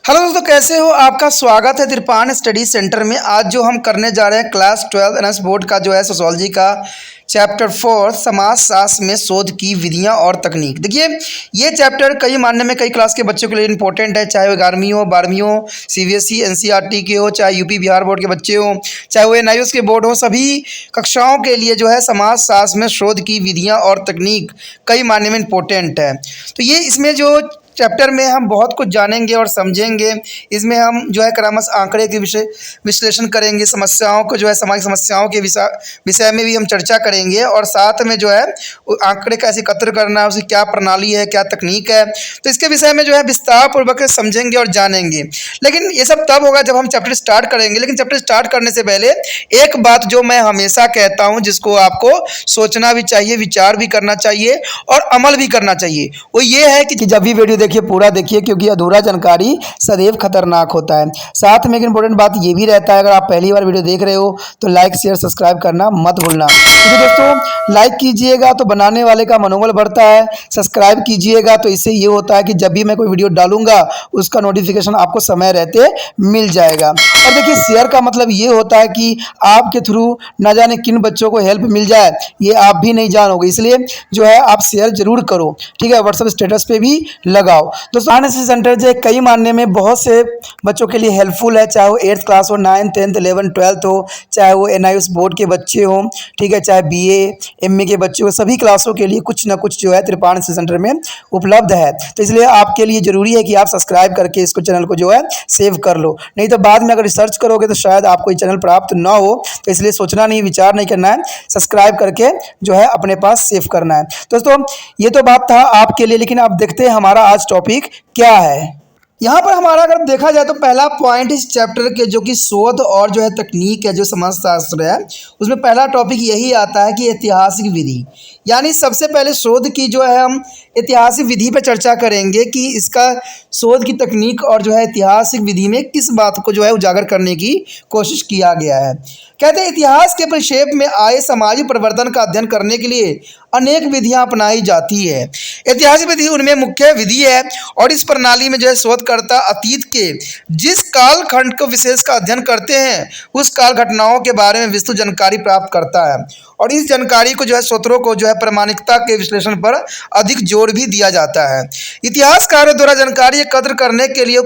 Hello दोस्तों, कैसे हो? आपका स्वागत है तिरपान स्टडी सेंटर में। आज जो हम करने जा रहे हैं क्लास 12 एनएस बोर्ड का जो है सोशोलॉजी का चैप्टर 4 समाजशास्त्र में शोध की विधियां और तकनीक। देखिए, ये चैप्टर कई मानने में कई क्लास के बच्चों के लिए इंपॉर्टेंट है, चाहे वो 11वीं हो, 12वीं हो, सीबीएसई एनसीईआरटी के हो, चाहे यूपी बिहार बोर्ड के बच्चे हो, चाहे वो एनआईओएस के बोर्ड हो। सभी कक्षाओं के लिए जो है समाजशास्त्र में शोध की विधियाँ और तकनीक कई मानने में इम्पोर्टेंट है। तो ये इसमें जो चैप्टर में हम बहुत कुछ जानेंगे और समझेंगे। इसमें हम जो है क्रमश आंकड़े के विषय विश्लेषण करेंगे, समस्याओं को जो है सामाजिक समस्याओं के विषय में भी हम चर्चा करेंगे, और साथ में जो है आंकड़े कैसे एकत्र करना है, उसकी क्या प्रणाली है, क्या तकनीक है, तो इसके विषय में जो है विस्तार पूर्वक समझेंगे और जानेंगे। लेकिन ये सब तब होगा जब हम चैप्टर स्टार्ट करेंगे। लेकिन चैप्टर स्टार्ट करने से पहले एक बात जो मैं हमेशा कहता हूँ, जिसको आपको सोचना भी चाहिए, विचार भी करना चाहिए और अमल भी करना चाहिए, वो ये है कि जब भी वीडियो देखिए पूरा देखिए, क्योंकि अधूरा जानकारी सदैव खतरनाक होता है। साथ में एक इंपॉर्टेंट बात ये भी रहता है, अगर आप पहली बार वीडियो देख रहे हो तो लाइक शेयर सब्सक्राइब करना मत भूलना, क्योंकि दोस्तों लाइक कीजिएगा तो बनाने वाले का मनोबल बढ़ता है, सब्सक्राइब कीजिएगा तो इससे ये होता है कि जब भी मैं कोई वीडियो डालूंगा उसका नोटिफिकेशन आपको समय रहते मिल जाएगा। और देखिए, शेयर का मतलब ये होता है कि आपके थ्रू न जाने किन बच्चों को हेल्प मिल जाए, ये आप भी नहीं जानोगे, इसलिए जो है आप शेयर जरूर करो, ठीक है। व्हाट्सएप स्टेटस पे भी लगाओ। दोस्तों, एनएसएस सेंटर जो कई मानने में बहुत से बच्चों के लिए हेल्पफुल है, चाहे वो 8th क्लास हो, 9th 10th 11th 12th हो, चाहे वो एनआईओएस बोर्ड के बच्चे हों, ठीक है, चाहे बीए एमए के बच्चे हो, सभी क्लासों के लिए कुछ ना कुछ जो है तिरपान एनएसएस सेंटर में उपलब्ध है। तो इसलिए आपके लिए जरूरी है कि आप सब्सक्राइब करके इसको चैनल को जो है सेव कर लो, नहीं तो बाद में अगर रिसर्च करोगे तो शायद आपको ये चैनल प्राप्त ना हो। तो इसलिए सोचना नहीं, विचार नहीं करना है, सब्सक्राइब करके जो है अपने पास सेव करना है। दोस्तों, ये तो बात था आपके लिए, लेकिन अब देखते हैं हमारा आज टॉपिक क्या है। यहाँ पर हमारा अगर देखा जाए तो पहला पॉइंट इस चैप्टर के जो कि शोध और जो है तकनीक है, जो समाजशास्त्र है, उसमें पहला टॉपिक यही आता है कि ऐतिहासिक विधि। यानी सबसे पहले शोध की जो है हम ऐतिहासिक विधि पर चर्चा करेंगे कि इसका शोध की तकनीक और जो है ऐतिहासिक विधि में किस बात को जो है उजागर करने की कोशिश किया गया है। कहते हैं इतिहास के परिक्षेप में आए सामाजिक परिवर्तन का अध्ययन करने के लिए अनेक विधियां अपनाई जाती है। ऐतिहासिक विधि उनमें मुख्य विधि है, और इस प्रणाली में जो है शोधकर्ता अतीत के जिस कालखंड को विशेष का अध्ययन करते हैं, उस काल घटनाओं के बारे में विस्तृत जानकारी प्राप्त करता है, और इस जानकारी को जो है स्रोतों को जो है प्रामाणिकता के विश्लेषण पर अधिक जोर भी दिया जाता है। इतिहासकारों द्वारा जानकारी एकत्र करने के लिए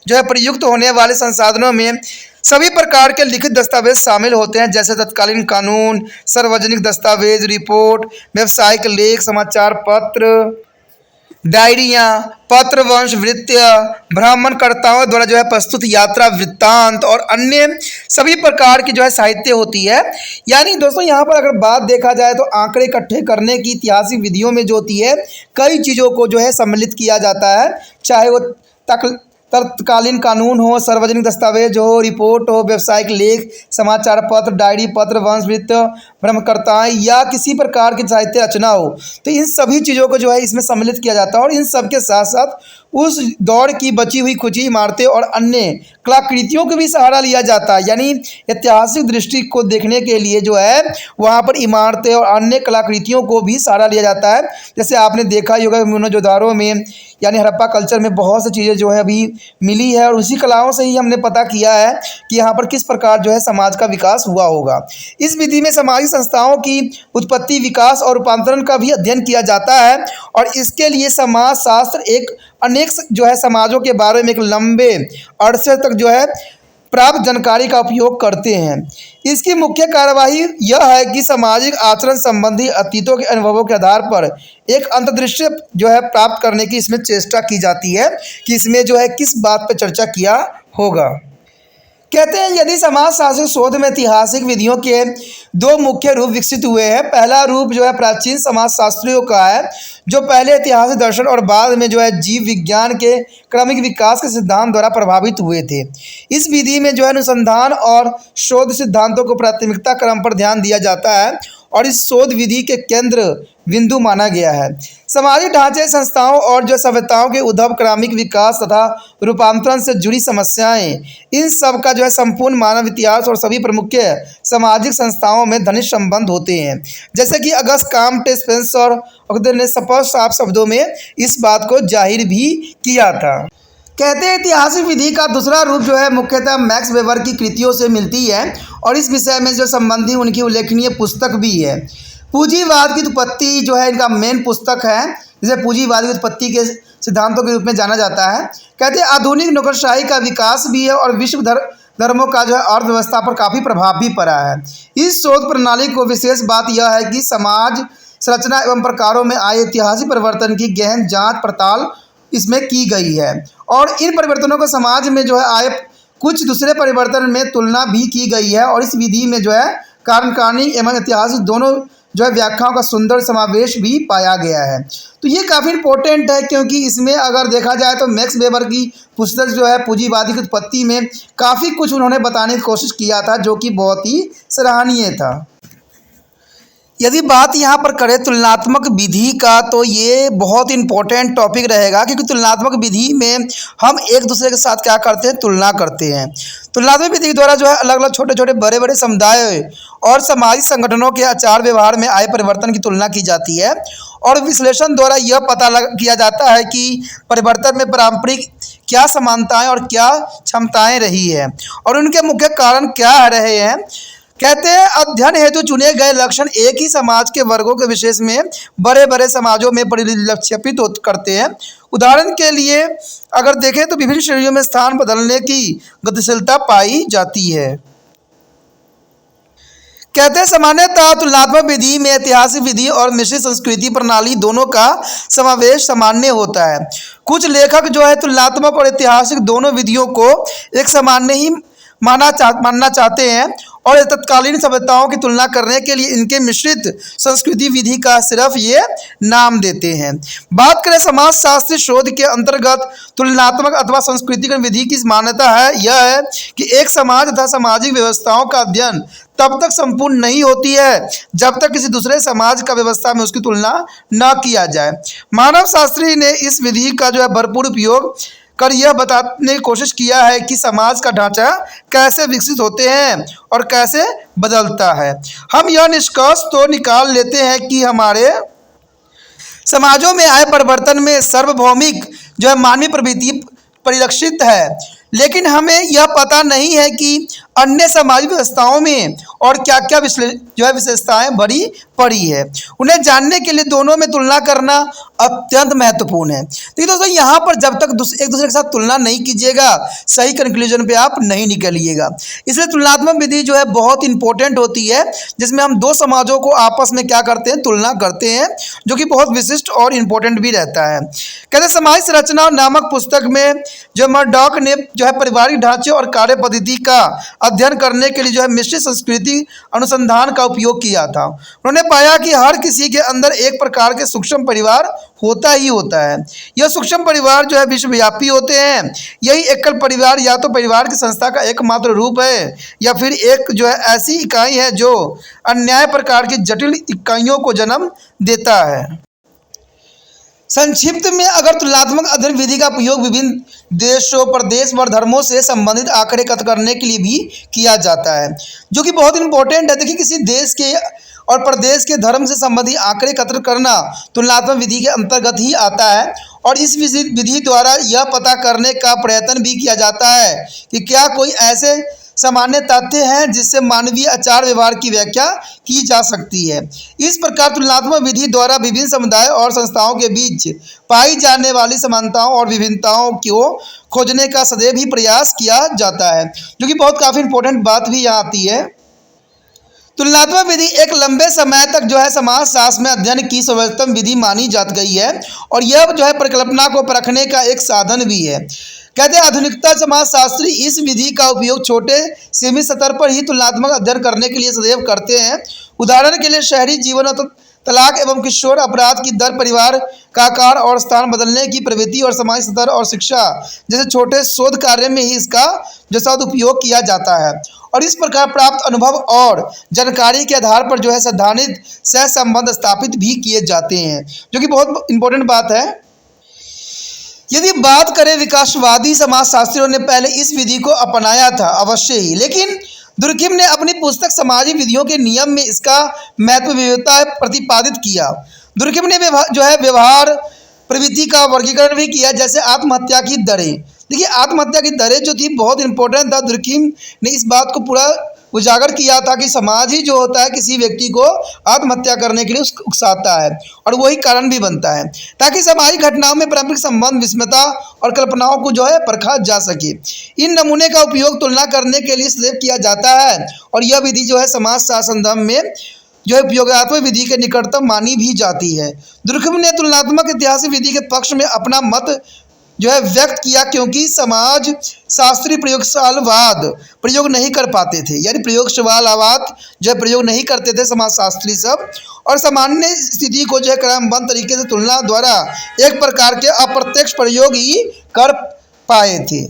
जो है प्रयुक्त होने वाले संसाधनों में सभी प्रकार के लिखित दस्तावेज शामिल होते हैं, जैसे तत्कालीन कानून, सार्वजनिक दस्तावेज, रिपोर्ट, व्यावसायिक लेख, समाचार पत्र, डायरियाँ, पत्र, वंशवृत्तियाँ, भ्रमणकर्ताओं द्वारा जो है प्रस्तुत यात्रा वृत्तांत और अन्य सभी प्रकार की जो है साहित्य होती है। यानी दोस्तों, यहाँ पर अगर बात देखा जाए तो आंकड़े इकट्ठे करने की ऐतिहासिक विधियों में जो होती है, कई चीज़ों को जो है सम्मिलित किया जाता है, चाहे वो तत्कालीन कानून हो, सार्वजनिक दस्तावेज हो, रिपोर्ट हो, व्यावसायिक लेख, समाचार पत्र, डायरी, पत्र, वंशवृत्त, भ्रमणकर्ताएँ या किसी प्रकार की साहित्य रचना हो, तो इन सभी चीज़ों को जो है इसमें सम्मिलित किया जाता है। और इन सब के साथ साथ उस दौर की बची हुई खुची इमारतें और अन्य कलाकृतियों को भी सहारा लिया जाता है। यानी ऐतिहासिक दृष्टि को देखने के लिए जो है वहाँ पर इमारतें और अन्य कलाकृतियों को भी सहारा लिया जाता है। जैसे आपने देखा ही होगा मोहनजोदाड़ो में, यानी हड़प्पा कल्चर में बहुत सी चीज़ें जो है अभी मिली है, और उसी कलाओं से ही हमने पता किया है कि यहाँ पर किस प्रकार जो है समाज का विकास हुआ होगा। इस विधि में सामाजिक संस्थाओं की उत्पत्ति, विकास और रूपांतरण का भी अध्ययन किया जाता है, और इसके लिए समाजशास्त्र एक अनेक जो है समाजों के बारे में एक लंबे अरसे तक जो है प्राप्त जानकारी का उपयोग करते हैं। इसकी मुख्य कार्यवाही यह है कि सामाजिक आचरण संबंधी अतीतों के अनुभवों के आधार पर एक अंतर्दृष्टि जो है प्राप्त करने की इसमें चेष्टा की जाती है कि इसमें जो है किस बात पर चर्चा किया होगा। कहते हैं यदि समाजशास्त्र शोध में ऐतिहासिक विधियों के दो मुख्य रूप विकसित हुए हैं। पहला रूप जो है प्राचीन समाजशास्त्रियों का है, जो पहले ऐतिहासिक दर्शन और बाद में जो है जीव विज्ञान के क्रमिक विकास के सिद्धांत द्वारा प्रभावित हुए थे। इस विधि में जो है अनुसंधान और शोध सिद्धांतों को प्राथमिकता क्रम पर ध्यान दिया जाता है, और इस शोध विधि के केंद्र बिंदु माना गया है। सामाजिक ढांचे, संस्थाओं और जो सभ्यताओं के उद्भव, क्रमिक विकास तथा रूपांतरण से जुड़ी समस्याएं, इन सब का जो है संपूर्ण मानव इतिहास और सभी प्रमुख सामाजिक संस्थाओं में घनिष्ठ संबंध होते हैं। जैसे कि अगस्त काम्टे, स्पेंसर और ने स्पष्ट साफ शब्दों में इस बात को जाहिर भी किया था। कहते हैं ऐतिहासिक विधि का दूसरा रूप जो है मुख्यतः मैक्स वेबर की कृतियों से मिलती है और इस विषय में जो संबंधी उनकी उल्लेखनीय पुस्तक भी है। पूंजीवाद की उत्पत्ति जो है इनका मेन पुस्तक है, जिसे पूंजीवाद की उत्पत्ति के सिद्धांतों के रूप में जाना जाता है। कहते हैं आधुनिक नौकरशाही का विकास भी है और विश्व धर्मों का जो है अर्थव्यवस्था पर काफ़ी प्रभाव भी पड़ा है। इस शोध प्रणाली को विशेष बात यह है कि समाज संरचना एवं प्रकारों में आए ऐतिहासिक परिवर्तन की गहन जांच पड़ताल इसमें की गई है और इन परिवर्तनों को समाज में जो है आए कुछ दूसरे परिवर्तन में तुलना भी की गई है और इस विधि में जो है कार्यकारिणी एवं ऐतिहासिक दोनों जो है व्याख्याओं का सुंदर समावेश भी पाया गया है। तो ये काफ़ी इंपॉर्टेंट है क्योंकि इसमें अगर देखा जाए तो मैक्स वेबर की पुस्तक जो है पूंजीवादी की उत्पत्ति में काफ़ी कुछ उन्होंने बताने की कोशिश किया था जो कि बहुत ही सराहनीय था। यदि बात यहाँ पर करें तुलनात्मक विधि का तो ये बहुत इंपॉर्टेंट टॉपिक रहेगा क्योंकि तुलनात्मक विधि में हम एक दूसरे के साथ क्या करते हैं, तुलना करते हैं। तुलनात्मक विधि के द्वारा जो है अलग अलग छोटे छोटे बड़े बड़े समुदाय और सामाजिक संगठनों के आचार व्यवहार में आए परिवर्तन की तुलना की जाती है और विश्लेषण द्वारा यह पता किया जाता है कि परिवर्तन में पारंपरिक क्या समानताएं और क्या क्षमताएं रही है और उनके मुख्य कारण क्या रहे हैं। कहते हैं अध्ययन हेतु चुने गए लक्षण एक ही समाज के वर्गों के विशेष में बड़े बड़े समाजों में परिलक्षित करते हैं। उदाहरण के लिए अगर देखें तो विभिन्न श्रेणियों में स्थान बदलने की गतिशीलता पाई जाती है। कहते हैं सामान्यतः तुलनात्मक विधि में ऐतिहासिक विधि और मिश्रित संस्कृति प्रणाली दोनों का समावेश सामान्य होता है। कुछ लेखक जो है तुलनात्मक और ऐतिहासिक दोनों विधियों को एक सामान्य ही मानना चाहते हैं और तत्कालीन सभ्यताओं की तुलना करने के लिए इनके मिश्रित संस्कृति विधि का सिर्फ ये नाम देते हैं। बात करें समाजशास्त्री शोध के अंतर्गत तुलनात्मक अथवा सांस्कृतिक विधि की मान्यता है यह है कि एक समाज तथा सामाजिक व्यवस्थाओं का अध्ययन तब तक संपूर्ण नहीं होती है जब तक किसी दूसरे समाज का व्यवस्था में उसकी तुलना न किया जाए। मानव शास्त्री ने इस विधि का जो है भरपूर उपयोग कर यह बताने की कोशिश किया है कि समाज का ढांचा कैसे विकसित होते हैं और कैसे बदलता है। हम यह निष्कर्ष तो निकाल लेते हैं कि हमारे समाजों में आए परिवर्तन में सार्वभौमिक जो है मानवीय प्रवृत्ति परिलक्षित है, लेकिन हमें यह पता नहीं है कि अन्य सामाजिक व्यवस्थाओं में और क्या क्या जो है विशेषताएं भरी पड़ी है। उन्हें जानने के लिए दोनों में तुलना करना अत्यंत महत्वपूर्ण है। देखिए दोस्तों, यहाँ पर जब तक एक दूसरे के साथ तुलना नहीं कीजिएगा सही कंक्लूजन पे आप नहीं निकलिएगा। इसलिए तुलनात्मक विधि जो है बहुत इंपॉर्टेंट होती है जिसमें हम दो समाजों को आपस में क्या करते हैं, तुलना करते हैं, जो कि बहुत विशिष्ट और इम्पोर्टेंट भी रहता है। कहते सामाजिक संरचना नामक पुस्तक में जो मर्डॉक ने जो है पारिवारिक ढांचे और कार्य पद्धति का अध्ययन करने के लिए जो है मिश्रित संस्कृति अनुसंधान का उपयोग किया था। उन्होंने पाया कि हर किसी के अंदर एक प्रकार के सूक्ष्म परिवार होता ही होता है। यह सूक्ष्म परिवार जो है विश्वव्यापी होते हैं। यही एकल परिवार या तो परिवार की संस्था का एकमात्र रूप है या फिर एक जो है ऐसी इकाई है जो अन्य प्रकार की जटिल इकाइयों को जन्म देता है। संक्षिप्त में अगर तुलनात्मक अध्ययन विधि का उपयोग विभिन्न देशों, प्रदेश और धर्मों से संबंधित आंकड़े एकत्र करने के लिए भी किया जाता है, जो कि बहुत इंपॉर्टेंट है। देखिए, किसी देश के और प्रदेश के धर्म से संबंधित आंकड़े एकत्र करना तुलनात्मक विधि के अंतर्गत ही आता है और इस विधि द्वारा यह पता करने का प्रयत्न भी किया जाता है कि क्या कोई ऐसे सामान्य तथ्य हैं जिससे मानवीय आचार व्यवहार की व्याख्या की जा सकती है। इस प्रकार तुलनात्मक विधि द्वारा विभिन्न समुदाय और संस्थाओं के बीच पाई जाने वाली समानताओं और विभिन्नताओं को खोजने का सदैव ही प्रयास किया जाता है, जो कि बहुत काफ़ी इंपॉर्टेंट बात भी यहाँ आती है। तुलनात्मक विधि एक लंबे समय तक जो है समाजशास्त्र में अध्ययन की सर्वोत्तम विधि मानी जाती गई है और यह जो है परिकल्पना को परखने का एक साधन भी है। कहते हैं आधुनिकता समाजशास्त्री इस विधि का उपयोग छोटे सीमित स्तर पर ही तुलनात्मक अध्ययन करने के लिए सदैव करते हैं। उदाहरण के लिए शहरी जीवन और तलाक एवं किशोर अपराध की दर, परिवार का आकार और स्थान बदलने की प्रवृत्ति और सामाजिक स्तर और शिक्षा जैसे छोटे शोध कार्य में ही इसका जो सदुपयोग किया जाता है और इस प्रकार प्राप्त अनुभव और जानकारी के आधार पर जो है सैद्धांतिक सहसंबंध स्थापित भी किए जाते हैं, जो कि बहुत इंपॉर्टेंट बात है। यदि बात करें विकासवादी समाजशास्त्रियों ने पहले इस विधि को अपनाया था अवश्य ही, लेकिन दुर्खिम ने अपनी पुस्तक सामाजिक विधियों के नियम में इसका महत्व विविधता प्रतिपादित किया। दुर्खिम ने जो है व्यवहार प्रवृत्ति का वर्गीकरण भी किया, जैसे आत्महत्या की दरें, देखिए आत्महत्या की दरें जो थी बहुत इंपॉर्टेंट था। दुर्खीम ने इस बात को पूरा उजागर किया था कि समाज ही जो होता है किसी व्यक्ति को आत्महत्या करने के लिए उकसाता है और वही कारण भी बनता है, ताकि सामाजिक घटनाओं में पारंपरिक संबंध, विस्मयता और कल्पनाओं को जो है परखा जा सके। इन नमूने का उपयोग तुलना करने के लिए सदैव किया जाता है और यह विधि जो है समाज शासन धर्म में जो है उपयोगात्मक विधि के निकटतम मानी भी जाती है। दुर्खिम ने तुलनात्मक ऐतिहासिक विधि के पक्ष में अपना मत जो है व्यक्त किया, क्योंकि समाज शास्त्री प्रयोगशालवाद प्रयोग नहीं कर पाते थे, यानी प्रयोगशालवाद जो है प्रयोग नहीं करते थे समाजशास्त्री सब, और सामान्य स्थिति को जो है क्रमबद्ध तरीके से तुलना द्वारा एक प्रकार के अप्रत्यक्ष प्रयोग ही कर पाए थे।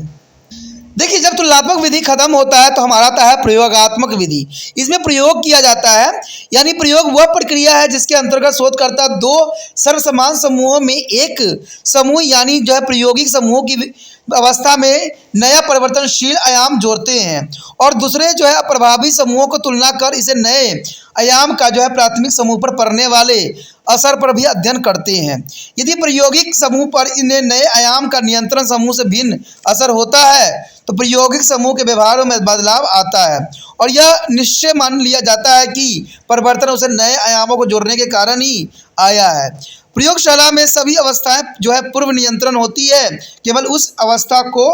देखिए जब तुलनात्मक विधि खत्म होता है तो हमारा आता है प्रयोगात्मक विधि। इसमें प्रयोग किया जाता है, यानी प्रयोग वह प्रक्रिया है जिसके अंतर्गत शोधकर्ता दो सर्वसमान समूहों में एक समूह यानी जो है प्रायोगिक समूह की अवस्था में नया परिवर्तनशील आयाम जोड़ते हैं और दूसरे जो है अप्रभावी समूहों को तुलना कर इसे नए आयाम का जो है प्राथमिक समूह पर पड़ने वाले असर पर भी अध्ययन करते हैं। यदि प्रायोगिक समूह पर इन्हें नए आयाम का नियंत्रण समूह से भिन्न असर होता है तो प्रायोगिक समूह के व्यवहारों में बदलाव आता है और यह निश्चय मान लिया जाता है कि परिवर्तन उसे नए आयामों को जोड़ने के कारण ही आया है। प्रयोगशाला में सभी अवस्थाएं जो है पूर्व नियंत्रण होती है, केवल उस अवस्था को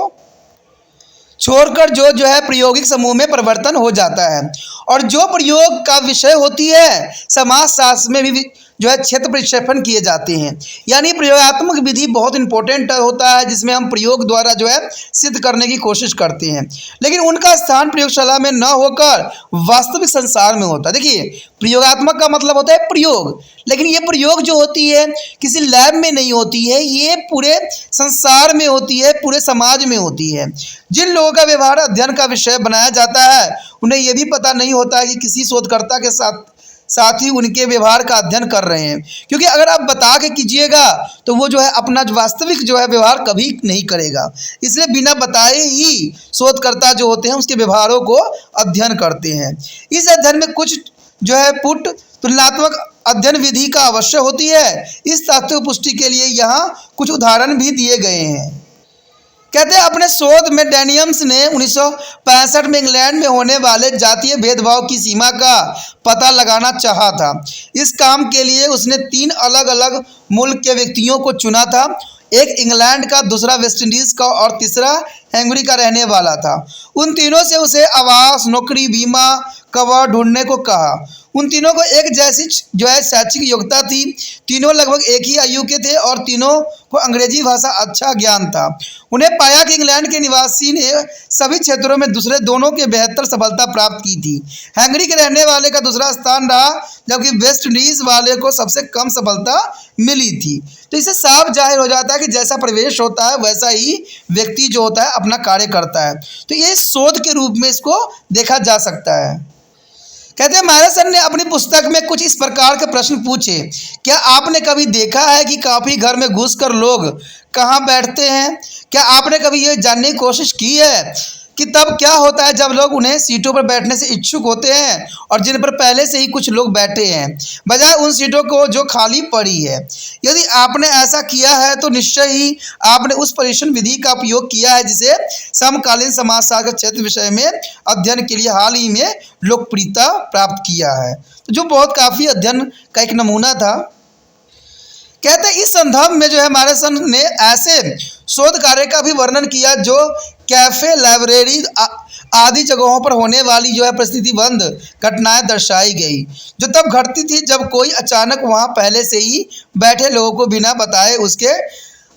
छोड़कर जो है प्रायोगिक समूह में परिवर्तन हो जाता है और जो प्रयोग का विषय होती है समाज शास्त्र में भी जो है क्षेत्र प्रक्षेपण किए जाते हैं। यानी प्रयोगात्मक विधि बहुत इंपॉर्टेंट होता है जिसमें हम प्रयोग द्वारा जो है सिद्ध करने की कोशिश करते हैं, लेकिन उनका स्थान प्रयोगशाला में न होकर वास्तविक संसार में होता है। देखिए प्रयोगात्मक का मतलब होता है प्रयोग, लेकिन ये प्रयोग जो होती है किसी लैब में नहीं होती है, ये पूरे संसार में होती है, पूरे समाज में होती है। जिन लोगों का व्यवहार अध्ययन का विषय बनाया जाता है उन्हें यह भी पता नहीं होता है कि किसी शोधकर्ता के साथ ही उनके व्यवहार का अध्ययन कर रहे हैं, क्योंकि अगर आप बता के कीजिएगा तो वो जो है अपना वास्तविक जो है व्यवहार कभी नहीं करेगा। इसलिए बिना बताए ही शोधकर्ता जो होते हैं उसके व्यवहारों को अध्ययन करते हैं। इस अध्ययन में कुछ जो है पुट तुलनात्मक अध्ययन विधि का आवश्यक होती है। इस तथ्य की पुष्टि के लिए यहाँ कुछ उदाहरण भी दिए गए हैं। कहते हैं अपने शोध में डैनियम्स ने 1965 में इंग्लैंड में होने वाले जातीय भेदभाव की सीमा का पता लगाना चाहा था। इस काम के लिए उसने 3 अलग अलग मुल्क के व्यक्तियों को चुना था, एक इंग्लैंड का, दूसरा वेस्ट इंडीज़ का और तीसरा हंगरी का रहने वाला था। उन तीनों से उसे आवास, नौकरी, बीमा कवर ढूंढने को कहा। उन तीनों को एक जैसी जो है शैक्षिक योग्यता थी, तीनों लगभग एक ही आयु के थे और तीनों को अंग्रेजी भाषा अच्छा ज्ञान था। उन्हें पाया कि इंग्लैंड के निवासी ने सभी क्षेत्रों में दूसरे दोनों के बेहतर सफलता प्राप्त की थी। हंगरी के रहने वाले का दूसरा स्थान रहा, जबकि वेस्ट इंडीज़ वाले को सबसे कम सफलता मिली थी। तो इससे साफ जाहिर हो जाता है कि जैसा परिवेश होता है वैसा ही व्यक्ति जो होता है अपना कार्य करता है। तो ये शोध के रूप में इसको देखा जा सकता है। कहते हैं मैरासन ने अपनी पुस्तक में कुछ इस प्रकार के प्रश्न पूछे। क्या आपने कभी देखा है कि कॉफी घर में घुसकर लोग कहाँ बैठते हैं? क्या आपने कभी ये जानने की कोशिश की है कि तब क्या होता है जब लोग उन्हें सीटों पर बैठने से इच्छुक होते हैं और जिन पर पहले से ही कुछ लोग बैठे हैं, बजाय उन सीटों को जो खाली पड़ी है? यदि आपने ऐसा किया है तो निश्चय ही आपने उस परीक्षण विधि का उपयोग किया है जिसे समकालीन समाजशास्त्र क्षेत्र विषय में अध्ययन के लिए हाल ही में लोकप्रियता प्राप्त किया है, जो बहुत काफ़ी अध्ययन का एक नमूना था। कहते हैं इस संदर्भ में जो है मैरासन ने ऐसे शोध कार्य का भी वर्णन किया जो कैफ़े, लाइब्रेरी आदि जगहों पर होने वाली जो है परिस्थितिबंध घटनाएं दर्शाई गई, जो तब घटती थी जब कोई अचानक वहां पहले से ही बैठे लोगों को बिना बताए उसके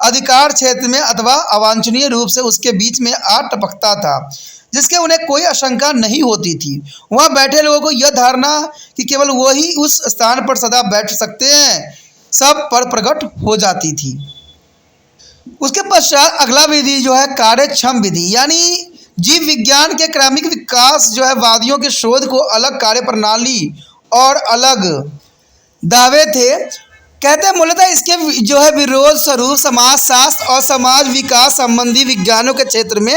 अधिकार क्षेत्र में अथवा अवांछनीय रूप से उसके बीच में आ टपकता था, जिसके उन्हें कोई आशंका नहीं होती थी। वहां बैठे लोगों को यह धारणा कि केवल वही उस स्थान पर सदा बैठ सकते हैं सब पर प्रकट हो जाती थी। उसके पश्चात अगला विधि जो है कार्यक्षम विधि, यानी जीव विज्ञान के क्रमिक विकास जो है वादियों के शोध को अलग कार्य प्रणाली और अलग दावे थे। कहते हैं मूलतः इसके जो है विरोध स्वरूप समाजशास्त्र और समाज विकास संबंधी विज्ञानों के क्षेत्र में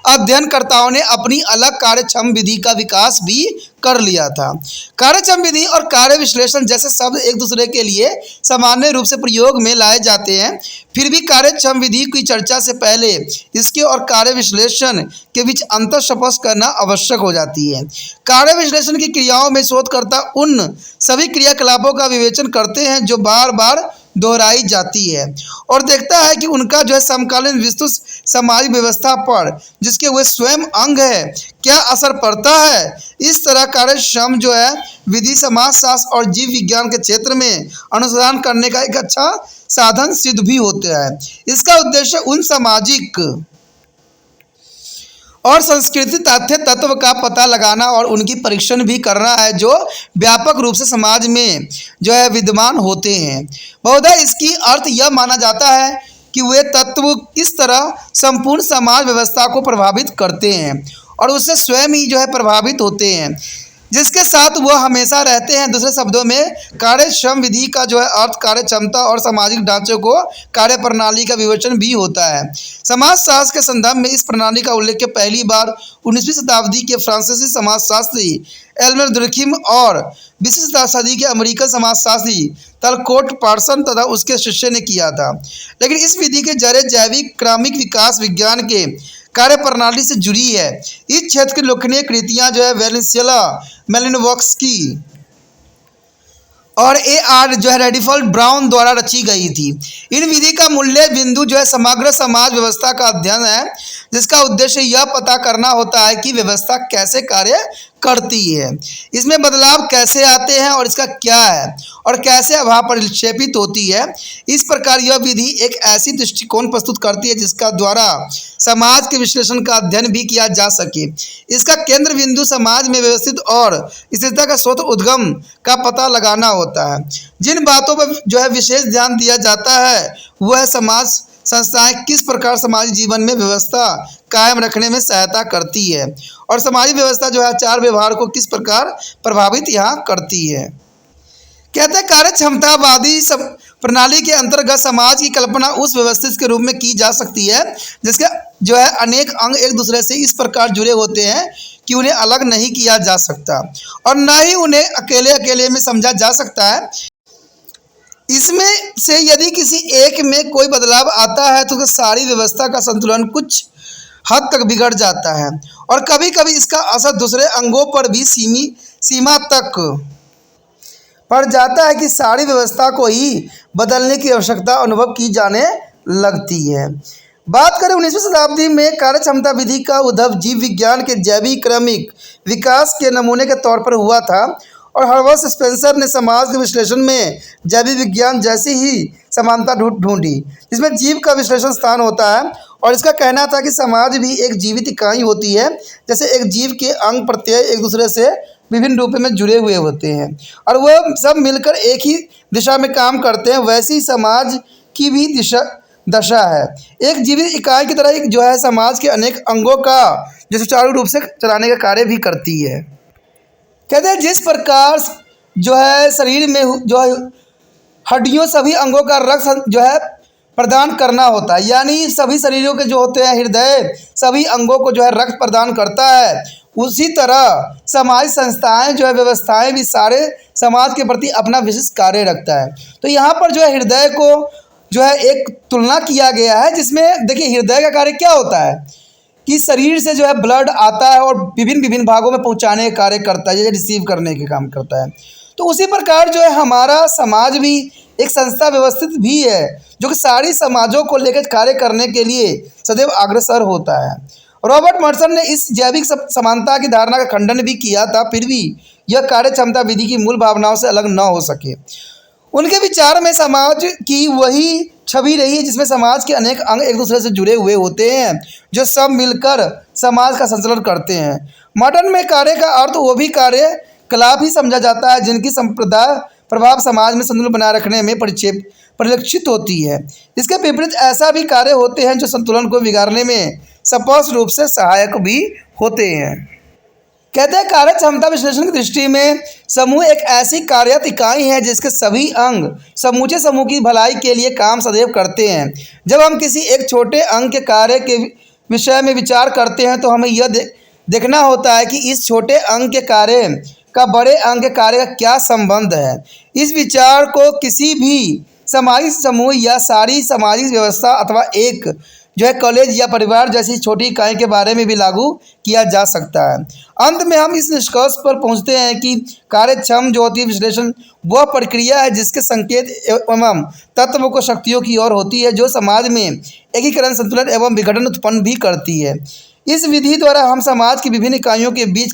अध्ययनकर्ताओं ने अपनी अलग कार्यक्षम विधि का विकास भी कर लिया था। कार्यक्षम विधि और कार्य विश्लेषण जैसे शब्द एक दूसरे के लिए सामान्य रूप से प्रयोग में लाए जाते हैं, फिर भी कार्यक्षम विधि की चर्चा से पहले इसके और कार्य विश्लेषण के बीच अंतर स्पष्ट करना आवश्यक हो जाती है। कार्य विश्लेषण की क्रियाओं में शोधकर्ता उन सभी क्रियाकलापों का विवेचन करते हैं जो बार बार दोहराई जाती है और देखता है कि उनका जो है समकालीन विस्तृत सामाजिक व्यवस्था पर जिसके वे स्वयं अंग है क्या असर पड़ता है। इस तरह कार्यक्षम जो है विधि समाजशास्त्र और जीव विज्ञान के क्षेत्र में अनुसंधान करने का एक अच्छा साधन सिद्ध भी होता है। इसका उद्देश्य उन सामाजिक और संस्कृति तथ्य तत्व का पता लगाना और उनकी परीक्षण भी करना है जो व्यापक रूप से समाज में जो है विद्यमान होते हैं। बहुधा इसकी अर्थ यह माना जाता है कि वे तत्व किस तरह संपूर्ण समाज व्यवस्था को प्रभावित करते हैं और उससे स्वयं ही जो है प्रभावित होते हैं जिसके साथ वह हमेशा रहते हैं। दूसरे शब्दों में कार्यक्षम विधि का जो है अर्थ कार्य क्षमता और सामाजिक ढांचे को कार्य प्रणाली का विवेचन भी होता है। समाजशास्त्र के संदर्भ में इस प्रणाली का उल्लेख पहली बार 19वीं शताब्दी के फ्रांसीसी समाजशास्त्री एल्mer दुर्खिम और 20वीं सदी के अमेरिकन समाजशास्त्री तलकोट पार्सन तथा उसके शिष्य ने किया था। लेकिन इस विधि के जरिए जैविक क्रमिक विकास विज्ञान के कार्य प्रणाली से जुड़ी है। इस क्षेत्र की उल्लेखनीय कृतियां जो है वेलेंसिया मेलिनोव्स्की और A.R. जो है रेडिफोल्ड ब्राउन द्वारा रची गई थी। इन विधि का मूल्य बिंदु जो है समग्र समाज व्यवस्था का अध्ययन है जिसका उद्देश्य यह पता करना होता है कि व्यवस्था कैसे कार्य करती है, इसमें बदलाव कैसे आते हैं और इसका क्या है और कैसे अभाव परिक्षेपित होती है। इस प्रकार यह विधि एक ऐसी दृष्टिकोण प्रस्तुत करती है जिसका द्वारा समाज के विश्लेषण का अध्ययन भी किया जा सके। इसका केंद्र बिंदु समाज में व्यवस्थित और स्थिरता का स्रोत उद्गम का पता लगाना होता है। जिन बातों पर जो है विशेष ध्यान दिया जाता है वह समाज संस्थाएं किस प्रकार समाजी जीवन में व्यवस्था कायम रखने में सहायता करती है और समाजी व्यवस्था जो है आचार व्यवहार को किस प्रकार प्रभावित यहाँ करती है। कहते हैं कार्य क्षमतावादी प्रणाली के अंतर्गत समाज की कल्पना उस व्यवस्थित के रूप में की जा सकती है जिसके जो है अनेक अंग एक दूसरे से इस प्रकार जुड़े होते हैं कि उन्हें अलग नहीं किया जा सकता और न ही उन्हें अकेले अकेले में समझा जा सकता है। इसमें से यदि किसी एक में कोई बदलाव आता है तो सारी व्यवस्था का संतुलन कुछ हद तक बिगड़ जाता है और कभी कभी इसका असर दूसरे अंगों पर भी सीमा तक पड़ जाता है कि सारी व्यवस्था को ही बदलने की आवश्यकता अनुभव की जाने लगती है। बात करें 19वीं शताब्दी में कार्य क्षमता विधि का उद्भव जीव विज्ञान के जैविक क्रमिक विकास के नमूने के तौर पर हुआ था और हर्बर्ट स्पेंसर ने समाज के विश्लेषण में जैविक विज्ञान जैसी ही समानता ढूंढी जिसमें जीव का विश्लेषण स्थान होता है और इसका कहना था कि समाज भी एक जीवित इकाई होती है। जैसे एक जीव के अंग प्रत्यय एक दूसरे से विभिन्न रूपों में जुड़े हुए होते हैं और वह सब मिलकर एक ही दिशा में काम करते हैं, वैसी समाज की भी दशा है। एक जीवित इकाई की तरह जो है समाज के अनेक अंगों का जो सुचारू रूप से चलाने का कार्य भी करती है। कहते हैं जिस प्रकार जो है शरीर में जो है हड्डियों सभी अंगों का रक्त जो है प्रदान करना होता है, यानी सभी शरीरों के जो होते हैं हृदय सभी अंगों को जो है रक्त प्रदान करता है, उसी तरह समाज संस्थाएं जो है व्यवस्थाएं भी सारे समाज के प्रति अपना विशिष्ट कार्य रखता है। तो यहाँ पर जो है हृदय को जो है एक तुलना किया गया है जिसमें देखिए हृदय का कार्य क्या होता है कि शरीर से जो है ब्लड आता है और विभिन्न भागों में पहुंचाने का कार्य करता है, जैसे रिसीव करने के काम करता है। तो उसी प्रकार जो है हमारा समाज भी एक संस्था व्यवस्थित भी है जो कि सारी समाजों को लेकर कार्य करने के लिए सदैव अग्रसर होता है। रॉबर्ट मर्सन ने इस जैविक समानता की धारणा का खंडन भी किया था, फिर भी यह कार्य क्षमता विधि की मूल भावनाओं से अलग न हो सके। उनके विचार में समाज की वही छवि रही है जिसमें समाज के अनेक अंग एक दूसरे से जुड़े हुए होते हैं जो सब मिलकर समाज का संचालन करते हैं। मॉडर्न में कार्य का अर्थ वो भी कार्यकलाप ही समझा जाता है जिनकी संप्रदाय प्रभाव समाज में संतुलन बनाए रखने में परिलक्षित होती है। इसके विपरीत ऐसा भी कार्य होते हैं जो संतुलन को बिगाड़ने में स्पष्ट रूप से सहायक भी होते हैं। कहते हैं कार्य क्षमता विश्लेषण की दृष्टि में समूह एक ऐसी कार्यरत इकाई है जिसके सभी अंग समूचे समूह की भलाई के लिए काम सदैव करते हैं। जब हम किसी एक छोटे अंग के कार्य के विषय में विचार करते हैं तो हमें यह देखना होता है कि इस छोटे अंग के कार्य का बड़े अंग के कार्य का क्या संबंध है। इस विचार को किसी भी सामाजिक समूह या सारी सामाजिक व्यवस्था अथवा एक जो है कॉलेज या परिवार जैसी छोटी इकाई के बारे में भी लागू किया जा सकता है। अंत में हम इस निष्कर्ष पर पहुंचते हैं कि कार्यक्षम ज्योति विश्लेषण वह प्रक्रिया है जिसके संकेत एवं तत्व को शक्तियों की ओर होती है जो समाज में एकीकरण, संतुलन एवं विघटन उत्पन्न भी करती है। इस विधि द्वारा हम समाज की विभिन्न इकाइयों के बीच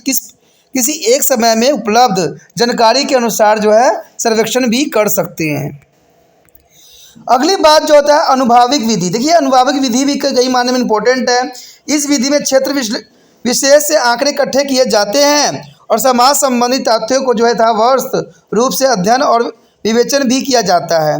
किसी एक समय में उपलब्ध जानकारी के अनुसार जो है सर्वेक्षण भी कर सकते हैं। अगली बात जो होता है अनुभाविक विधि। देखिए अनुभाविक विधि भी कई मायने में इम्पोर्टेंट है। इस विधि में क्षेत्र विशेष से आंकड़े इकट्ठे किए जाते हैं और समाज संबंधी तथ्यों को जो है यथावस्थ रूप से अध्ययन और विवेचन भी किया जाता है।